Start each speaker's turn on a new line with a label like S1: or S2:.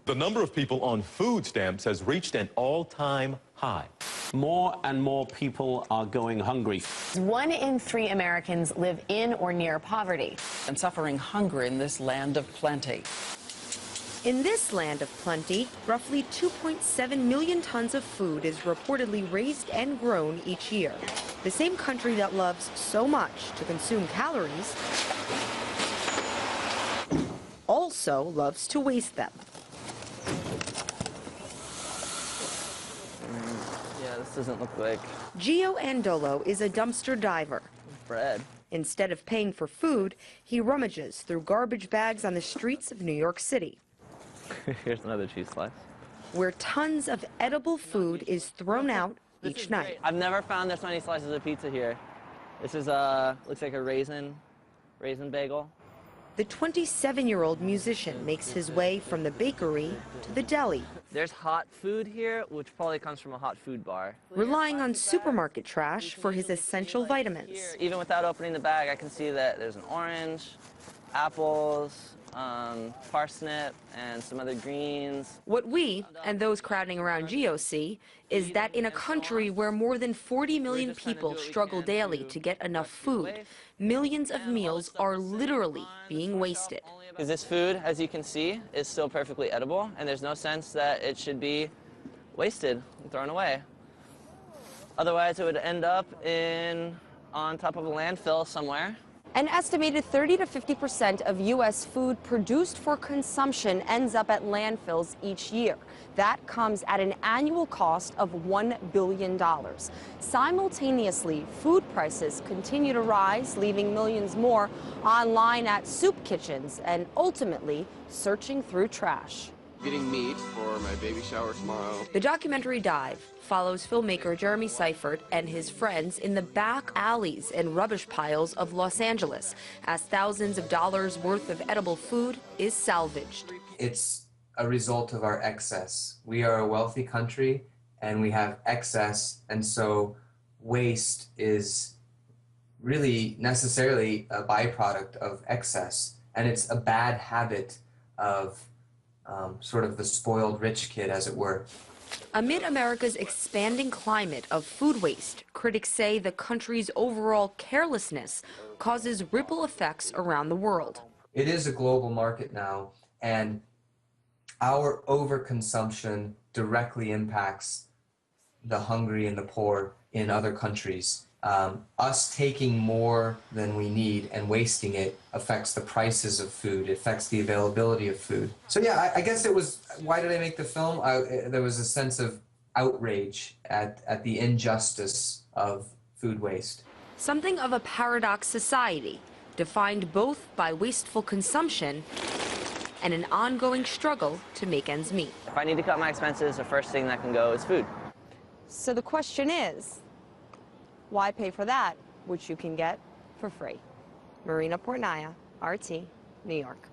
S1: The number of people on food stamps has reached an all-time high.
S2: More and more people are going hungry.
S3: 1 in 3 Americans live in or near poverty.
S4: And suffering hunger in this land of plenty.
S5: In this land of plenty, roughly 2.7 million tons of food is reportedly raised and grown each year. The same country that loves so much to consume calories also loves to waste them.
S6: Yeah, this doesn't look like
S5: Gio Andolo is a dumpster diver.
S6: bread.
S5: Instead of paying for food, he rummages through garbage bags on the streets of New York City,
S6: Here's another cheese slice.
S5: where tons of edible food is thrown out each night.
S6: I've never found this many slices of pizza here. This is looks like a raisin bagel.
S5: The 27-year-old musician makes his way from the bakery to the deli,
S6: There's hot food here, which probably comes from a hot food bar.
S5: relying on supermarket trash for his essential vitamins.
S6: Here, even without opening the bag, I can see that there's an orange, apples, parsnip, and some other greens.
S5: What we, and those crowding around Gio, see is that in a country where more than 40 million people struggle daily to get enough food, millions of meals are literally being wasted.
S6: Because this food, as you can see, is still perfectly edible, and there's no sense that it should be wasted and thrown away. Otherwise, it would end up on top of a landfill somewhere.
S5: An estimated 30 to 50% of U.S. food produced for consumption ends up at landfills each year. That comes at an annual cost of $1 billion. Simultaneously, food prices continue to rise, leaving millions more online at soup kitchens and ultimately searching through trash.
S7: Getting meat for my baby shower tomorrow.
S5: The documentary Dive follows filmmaker Jeremy Seifert and his friends in the back alleys and rubbish piles of Los Angeles as thousands of dollars worth of edible food is salvaged.
S8: It's a result of our excess. We are a wealthy country and we have excess, and so waste is really necessarily a byproduct of excess, and it's a bad habit of sort of the spoiled rich kid, as it were.
S5: Amid America's expanding climate of food waste, critics say the country's overall carelessness causes ripple effects around the world.
S8: It is a global market now, and our overconsumption directly impacts the hungry and the poor in other countries. Us taking more than we need and wasting it affects the prices of food, it affects the availability of food. So yeah, I guess it was, why did I make the film? There was a sense of outrage at the injustice of food waste.
S5: Something of a paradox society, defined both by wasteful consumption and an ongoing struggle to make ends meet.
S6: If I need to cut my expenses, the first thing that can go is food.
S5: So the question is, why pay for that, which you can get for free? Marina Portnaya, RT, New York.